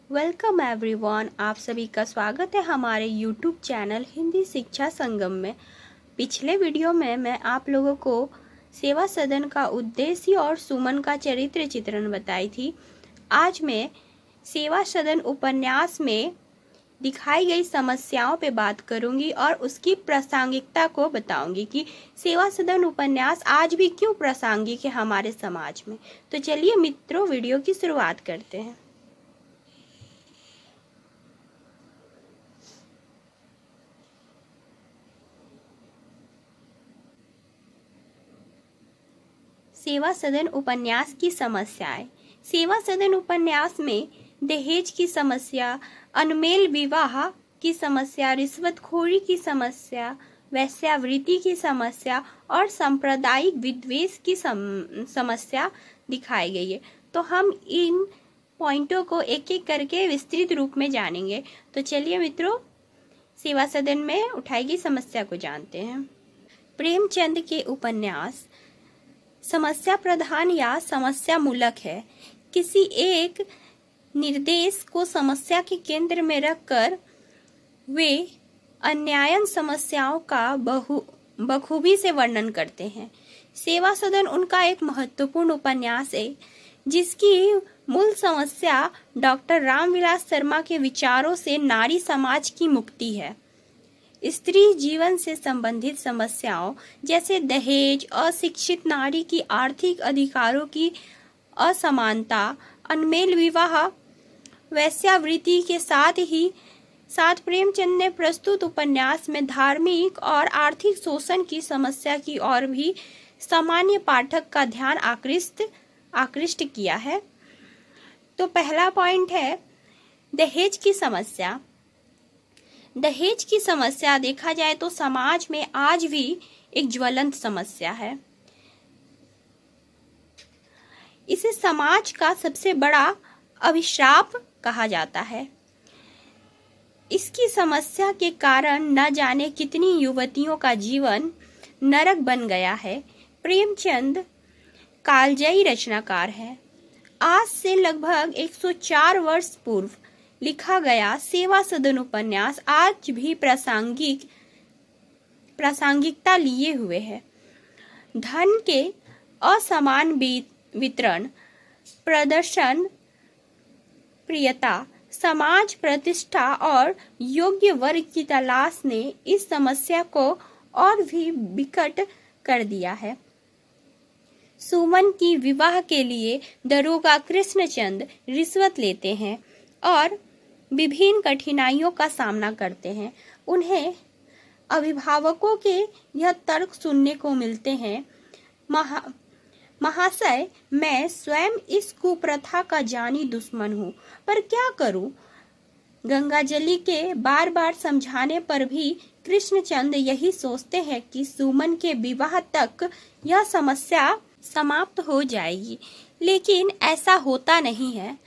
Welcome everyone, आप सभी का स्वागत है हमारे यूट्यूब चैनल हिंदी शिक्षा संगम में। पिछले वीडियो में मैं आप लोगों को सेवा सदन का उद्देश्य और सुमन का चरित्र चित्रण बताई थी। आज मैं सेवा सदन उपन्यास में दिखाई गई समस्याओं पे बात करूंगी और उसकी प्रासंगिकता को बताऊंगी कि सेवा सदन उपन्यास आज भी क्यों प्रासंगिक है हमारे समाज में। तो चलिए मित्रों, वीडियो की शुरुआत करते हैं। सेवा सदन उपन्यास की समस्याएं। सेवा सदन उपन्यास में दहेज की समस्या, अनमेल विवाह की समस्या, रिश्वतखोरी की समस्या, वेश्यावृत्ति की समस्या और सांप्रदायिक विद्वेष की समस्या दिखाई गई है। तो हम इन पॉइंटों को एक एक करके विस्तृत रूप में जानेंगे। तो चलिए मित्रों, सेवा सदन में उठाई गई समस्या को जानते हैं। प्रेमचंद के उपन्यास समस्या प्रधान या समस्या मूलक है। किसी एक निर्देश को समस्या के केंद्र में रखकर वे अन्यायन समस्याओं का बखूबी से वर्णन करते हैं। सेवा सदन उनका एक महत्वपूर्ण उपन्यास है जिसकी मूल समस्या डॉक्टर रामविलास शर्मा के विचारों से नारी समाज की मुक्ति है। स्त्री जीवन से संबंधित समस्याओं जैसे दहेज, अशिक्षित नारी की आर्थिक अधिकारों की असमानता, अनमेल विवाह, वेश्यावृत्ति के साथ प्रेमचंद ने प्रस्तुत उपन्यास में धार्मिक और आर्थिक शोषण की समस्या की ओर भी सामान्य पाठक का ध्यान आकृष्ट किया है। तो पहला पॉइंट है दहेज की समस्या। दहेज की समस्या देखा जाए तो समाज में आज भी एक ज्वलंत समस्या है। इसे समाज का सबसे बड़ा अभिशाप कहा जाता है। इसकी समस्या के कारण न जाने कितनी युवतियों का जीवन नरक बन गया है। प्रेमचंद कालजयी रचनाकार है। आज से लगभग 104 वर्ष पूर्व लिखा गया सेवा सदन उपन्यास आज भी प्रासंगिकता लिए हुए है। धन के असमान वितरण, प्रदर्शन प्रियता, समाज प्रतिष्ठा और योग्य वर्ग की तलाश ने इस समस्या को और भी विकट कर दिया है। सुमन की विवाह के लिए दरोगा कृष्णचंद रिश्वत लेते हैं और विभिन्न कठिनाइयों का सामना करते हैं। उन्हें अभिभावकों के यह तर्क सुनने को मिलते हैं, महाशय, मैं स्वयं इस कुप्रथा का जानी दुश्मन हूँ, पर क्या करूँ? गंगाजली के बार बार समझाने पर भी कृष्णचंद यही सोचते हैं कि सुमन के विवाह तक यह समस्या समाप्त हो जाएगी, लेकिन ऐसा होता नहीं है।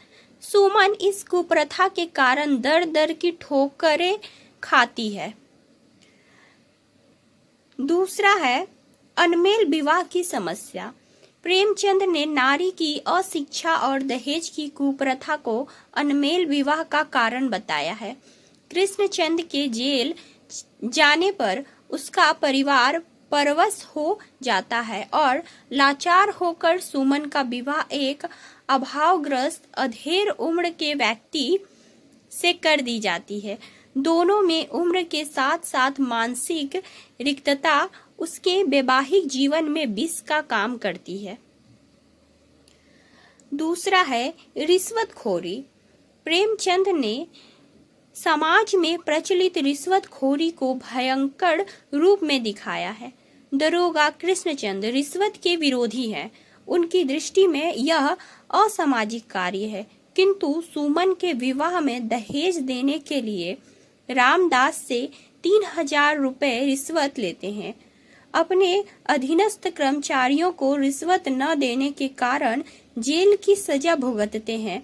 सुमन इस कुप्रथा के कारण दर दर की ठोकरें खाती है। दूसरा है अनमेल विवाह की समस्या। प्रेमचंद ने नारी की अशिक्षा और दहेज की कुप्रथा को अनमेल विवाह का कारण बताया है। कृष्णचंद के जेल जाने पर उसका परिवार परवश हो जाता है और लाचार होकर सुमन का विवाह एक अभावग्रस्त अधेड़ उम्र के व्यक्ति से कर दी जाती है। दोनों में उम्र के साथ साथ मानसिक रिक्तता उसके वैवाहिक जीवन में विष का काम करती है। दूसरा है रिश्वतखोरी। प्रेमचंद ने समाज में प्रचलित रिश्वतखोरी को भयंकर रूप में दिखाया है। दरोगा कृष्णचंद रिश्वत के विरोधी हैं। उनकी दृष्टि में यह असामाजिक कार्य है, किंतु सुमन के विवाह में दहेज देने के लिए रामदास से 3000 रुपए रिश्वत लेते हैं। अपने अधीनस्थ कर्मचारियों को रिश्वत न देने के कारण जेल की सजा भुगतते हैं।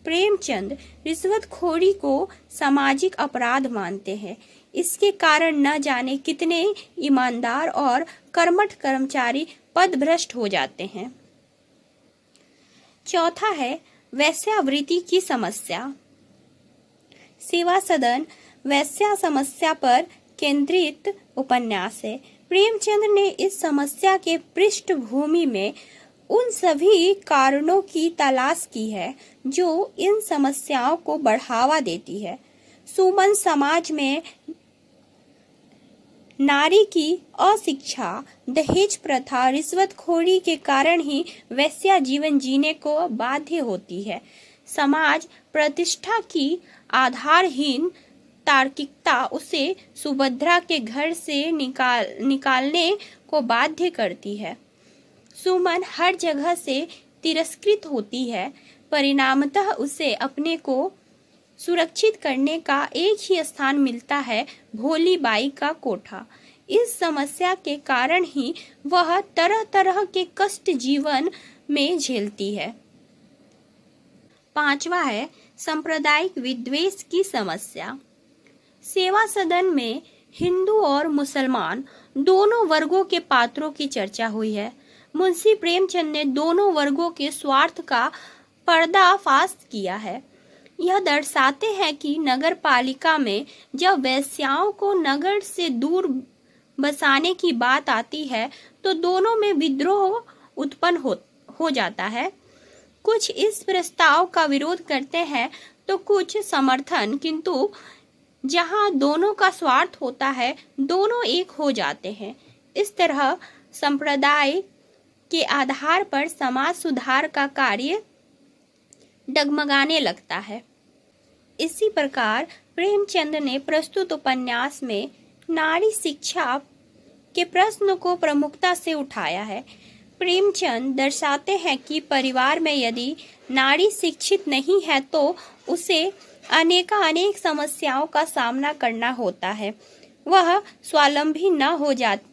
प्रेमचंद रिश्वतखोरी को सामाजिक अपराध मानते हैं। इसके कारण न जाने कितने ईमानदार और कर्मठ कर्मचारी पदभ्रष्ट हो जाते हैं। चौथा है वेश्यावृत्ति की समस्या। सेवा सदन वैश्या समस्या पर केंद्रित उपन्यास है। प्रेमचंद ने इस समस्या के पृष्ठभूमि में उन सभी कारणों की तलाश की है जो इन समस्याओं को बढ़ावा देती है। सुमन समाज में नारी की अशिक्षा, दहेज प्रथा, रिश्वतखोरी के कारण ही वैश्या जीवन जीने को बाध्य होती है। समाज प्रतिष्ठा की आधारहीन तार्किकता उसे सुभद्रा के घर से निकालने को बाध्य करती है। सुमन हर जगह से तिरस्कृत होती है। परिणामतः उसे अपने को सुरक्षित करने का एक ही स्थान मिलता है, भोली बाई का कोठा। इस समस्या के कारण ही वह तरह तरह के कष्ट जीवन में झेलती है। 5वां है सांप्रदायिक विद्वेष की समस्या। सेवा सदन में हिंदू और मुसलमान दोनों वर्गों के पात्रों की चर्चा हुई है। मुंशी प्रेमचंद ने दोनों वर्गों के स्वार्थ का पर्दाफाश किया है। यह दर्शाते हैं कि नगर पालिका में जब वेश्याओं को नगर से दूर बसाने की बात आती है तो दोनों में विद्रोह उत्पन्न हो जाता है। कुछ इस प्रस्ताव का विरोध करते हैं तो कुछ समर्थन, किंतु जहां दोनों का स्वार्थ होता है दोनों एक हो जाते हैं। इस तरह संप्रदाय के आधार पर समाज सुधार का कार्य डगमगाने लगता है। इसी प्रकार प्रेमचंद ने प्रस्तुत उपन्यास में नारी शिक्षा के प्रश्न को प्रमुखता से उठाया है। प्रेमचंद दर्शाते हैं कि परिवार में यदि नारी शिक्षित नहीं है तो उसे अनेक समस्याओं का सामना करना होता है। वह स्वावलंबी न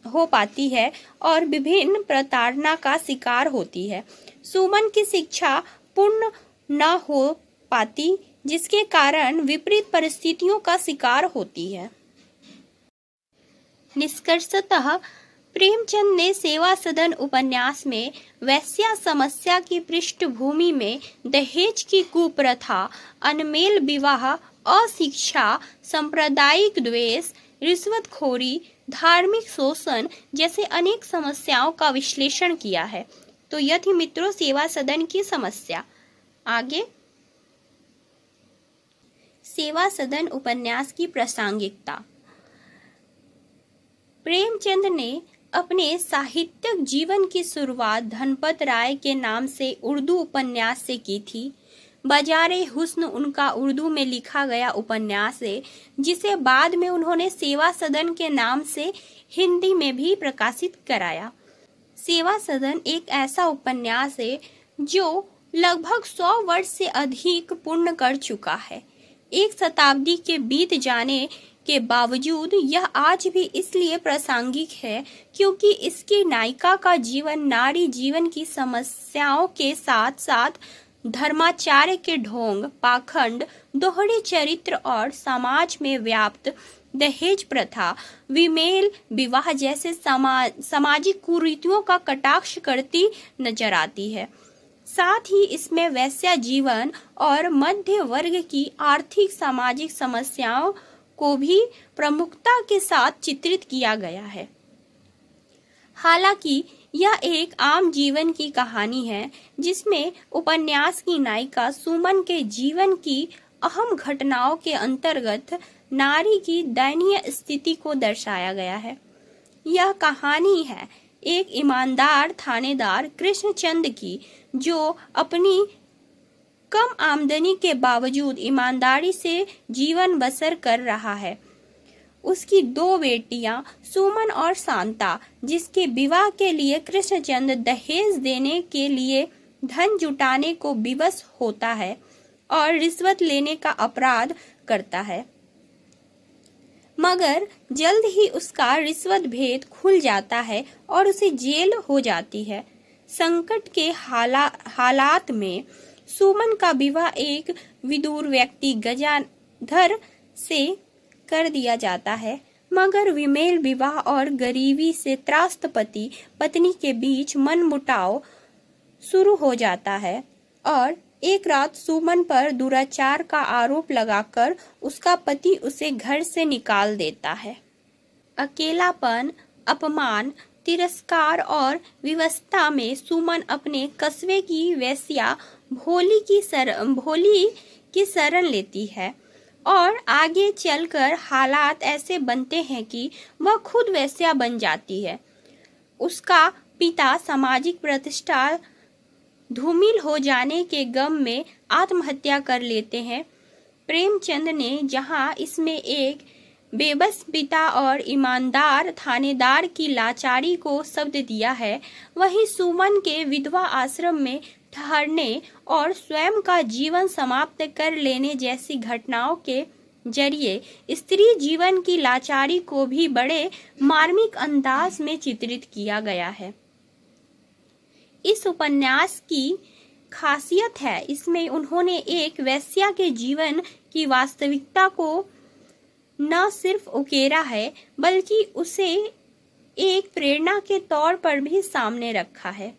हो पाती है और विभिन्न प्रताड़ना का शिकार होती है। सुमन की शिक्षा पूर्ण न हो पाती, जिसके कारण विपरीत परिस्थितियों का शिकार होती है। निष्कर्षतः प्रेमचंद ने सेवा सदन उपन्यास में वैश्या समस्या की पृष्ठभूमि में दहेज की कुप्रथा, अनमेल विवाह, अशिक्षा, सांप्रदायिक द्वेष, रिश्वतखोरी, धार्मिक शोषण जैसे अनेक समस्याओं का विश्लेषण किया है। तो यह थी मित्रों सेवा सदन की समस्या। आगे सेवा सदन उपन्यास की प्रासंगिकता। प्रेमचंद ने अपने साहित्यिक जीवन की शुरुआत धनपत राय के नाम से उर्दू उपन्यास से की थी। बाजारे हुस्न उनका उर्दू में लिखा गया उपन्यास है, जिसे बाद में उन्होंने सेवा सदन के नाम से हिंदी में भी प्रकाशित कराया। सेवा सदन एक ऐसा उपन्यास है जो लगभग 100 वर्ष से अधिक पूर्ण कर चुका है। एक शताब्दी के बीत जाने के बावजूद यह आज भी इसलिए प्रासंगिक है क्योंकि इसकी नायिका का जीवन नारी जीवन की समस्याओं के साथ साथ धर्माचार्य के ढोंग, पाखंड, दोहरे चरित्र और समाज में व्याप्त दहेज प्रथा, विमेल विवाह जैसे सामाजिक कुरीतियों का कटाक्ष करती नजर आती है। साथ ही इसमें वैश्या जीवन और मध्य वर्ग की आर्थिक सामाजिक समस्याओं को भी प्रमुखता के साथ चित्रित किया गया है। हालांकि यह एक आम जीवन की कहानी है जिसमें उपन्यास की नायिका सुमन के जीवन की अहम घटनाओं के अंतर्गत नारी की दयनीय स्थिति को दर्शाया गया है। यह कहानी है एक ईमानदार थानेदार कृष्णचंद की, जो अपनी कम आमदनी के बावजूद ईमानदारी से जीवन बसर कर रहा है। उसकी 2 बेटियां सुमन और शांता, जिसके विवाह के लिए कृष्णचंद दहेज देने के लिए धन जुटाने को विवश होता है और रिश्वत लेने का अपराध करता है, मगर जल्द ही उसका रिश्वत भेद खुल जाता है और उसे जेल हो जाती है। संकट के हालात में सुमन का विवाह एक विदुर व्यक्ति गजाधर से कर दिया जाता है, मगर विमेल विवाह और गरीबी से त्रास्त पति पत्नी के बीच मनमुटाव शुरू हो जाता है और एक रात सुमन पर दुराचार का आरोप लगाकर उसका पति उसे घर से निकाल देता है। अकेलापन, अपमान, तिरस्कार और विवशता में सुमन अपने कस्बे की वेश्या भोली की शरण लेती है और आगे चलकर हालात ऐसे बनते हैं कि वह खुद वेश्या बन जाती है। उसका पिता सामाजिक प्रतिष्ठा धूमिल हो जाने के गम में आत्महत्या कर लेते हैं। प्रेमचंद ने जहां इसमें एक बेबस पिता और ईमानदार थानेदार की लाचारी को शब्द दिया है, वहीं सुमन के विधवा आश्रम में ठहरने और स्वयं का जीवन समाप्त कर लेने जैसी घटनाओं के जरिए स्त्री जीवन की लाचारी को भी बड़े मार्मिक अंदाज में चित्रित किया गया है। इस उपन्यास की खासियत है, इसमें उन्होंने एक वेश्या के जीवन की वास्तविकता को न सिर्फ उकेरा है बल्कि उसे एक प्रेरणा के तौर पर भी सामने रखा है।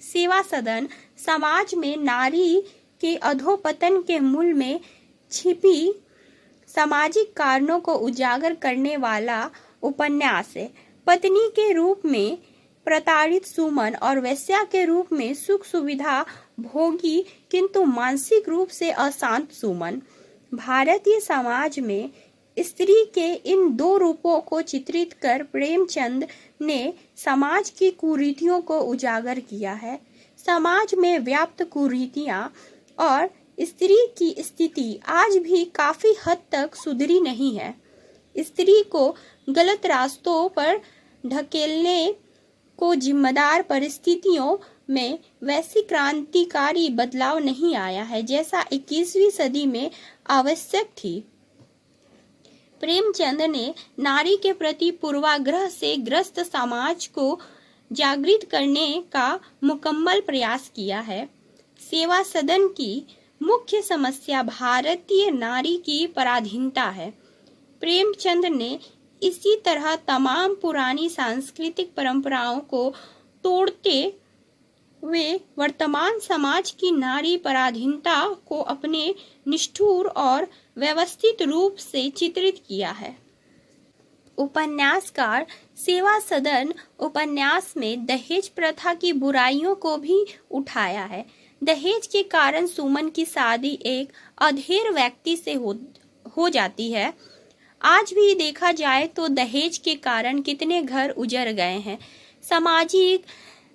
सेवा सदन समाज में नारी के अधोपतन के मूल में छिपी सामाजिक कारणों को उजागर करने वाला उपन्यास है। पत्नी के रूप में प्रताड़ित सुमन और वेश्या के रूप में सुख सुविधा भोगी किंतु मानसिक रूप से अशांत सुमन। भारतीय समाज में स्त्री के इन दो रूपों को चित्रित कर प्रेमचंद ने समाज की कुरीतियों को उजागर किया है। समाज में व्याप्त कुरीतियां और स्त्री की स्थिति आज भी काफी हद तक सुधरी नहीं है। स्त्री को गलत रास्तों पर ढकेलने को जिम्मेदार परिस्थितियों में वैसी क्रांतिकारी बदलाव नहीं आया है जैसा 21वीं सदी में आवश्यक थी। प्रेमचंद ने नारी के प्रति पूर्वाग्रह से ग्रस्त समाज को जागृत करने का मुकम्मल प्रयास किया है। सेवा सदन की मुख्य समस्या भारतीय नारी की पराधीनता है। प्रेमचंद ने इसी तरह तमाम पुरानी सांस्कृतिक परंपराओं को तोड़ते हुए वर्तमान समाज की नारी पराधीनता को अपने निष्ठुर और व्यवस्थित रूप से चित्रित किया है। उपन्यासकार सेवा सदन उपन्यास में दहेज प्रथा की बुराइयों को भी उठाया है। दहेज के कारण सुमन की शादी एक अधेड़ व्यक्ति से हो जाती है। आज भी देखा जाए तो दहेज के कारण कितने घर उजड़ गए हैं। सामाजिक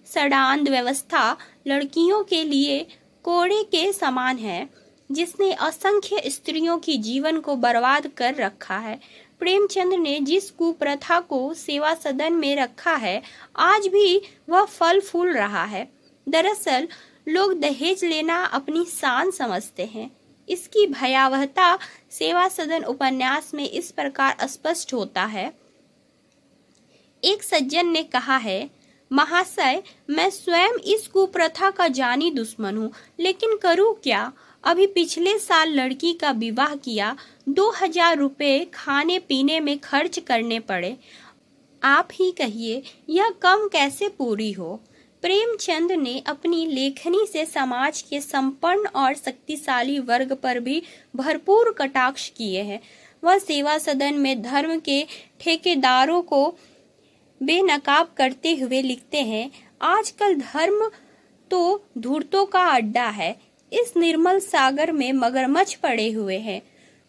सडांध व्यवस्था लड़कियों के लिए कोड़े के समान है, जिसने असंख्य स्त्रियों की जीवन को बर्बाद कर रखा है। प्रेमचंद ने जिस कुप्रथा को सेवा सदन में रखा है, आज भी वह फल फूल रहा है। दरअसल लोग दहेज लेना अपनी शान समझते हैं। इसकी भयावहता सेवा सदन उपन्यास में इस प्रकार स्पष्ट होता है। एक सज्जन ने कहा है, महाशय, मैं स्वयं इस कुप्रथा का जानी दुश्मन हूँ, लेकिन करूँ क्या? अभी पिछले साल लड़की का विवाह किया, 2000 रुपए खाने पीने में खर्च करने पड़े। आप ही कहिए यह कम कैसे पूरी हो? प्रेमचंद ने अपनी लेखनी से समाज के संपन्न और शक्तिशाली वर्ग पर भी भरपूर कटाक्ष किए हैं। वह सेवा सदन में धर्म के ठेकेदारों को बेनकाब करते हुए लिखते हैं, आजकल धर्म तो धूर्तों का अड्डा है। इस निर्मल सागर में मगरमच्छ पड़े हुए हैं।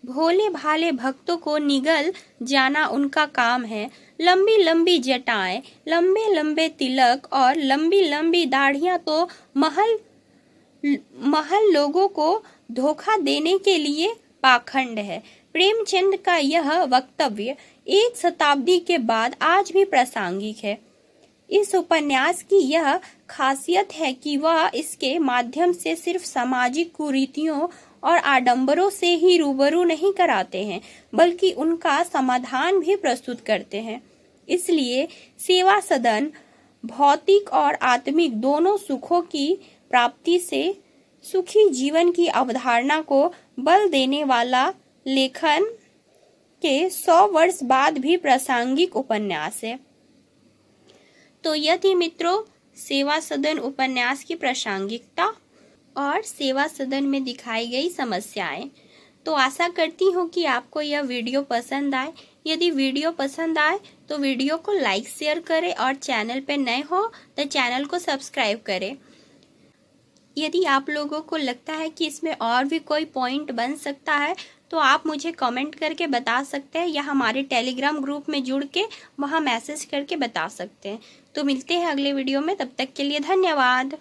भोले भाले भक्तों को निगल जाना उनका काम है। लंबी लंबी जटाएं, लंबे लंबे तिलक और लंबी लंबी दाढ़ियां तो महल लोगों को धोखा देने के लिए पाखंड है। प्रेमचंद का यह वक्तव्य एक शताब्दी के बाद आज भी प्रासंगिक है। इस उपन्यास की यह खासियत है कि वह इसके माध्यम से सिर्फ सामाजिक कुरीतियों और आडंबरों से ही रूबरू नहीं कराते हैं, बल्कि उनका समाधान भी प्रस्तुत करते हैं। इसलिए सेवा सदन भौतिक और आत्मिक दोनों सुखों की प्राप्ति से सुखी जीवन की अवधारणा को बल देने वाला लेखन के 100 वर्ष बाद भी प्रासंगिक उपन्यास है। तो यह थी मित्रों सेवा सदन उपन्यास की प्रासंगिकता और सेवा सदन में दिखाई गई समस्याएं। तो आशा करती हूँ कि आपको यह वीडियो पसंद आए। यदि वीडियो पसंद आए तो वीडियो को लाइक शेयर करें और चैनल पर नए हो तो चैनल को सब्सक्राइब करें। यदि आप लोगों को लगता है कि इसमें और भी कोई पॉइंट बन सकता है तो आप मुझे कमेंट करके बता सकते हैं या हमारे टेलीग्राम ग्रुप में जुड़ के वहाँ मैसेज करके बता सकते हैं। तो मिलते हैं अगले वीडियो में, तब तक के लिए धन्यवाद।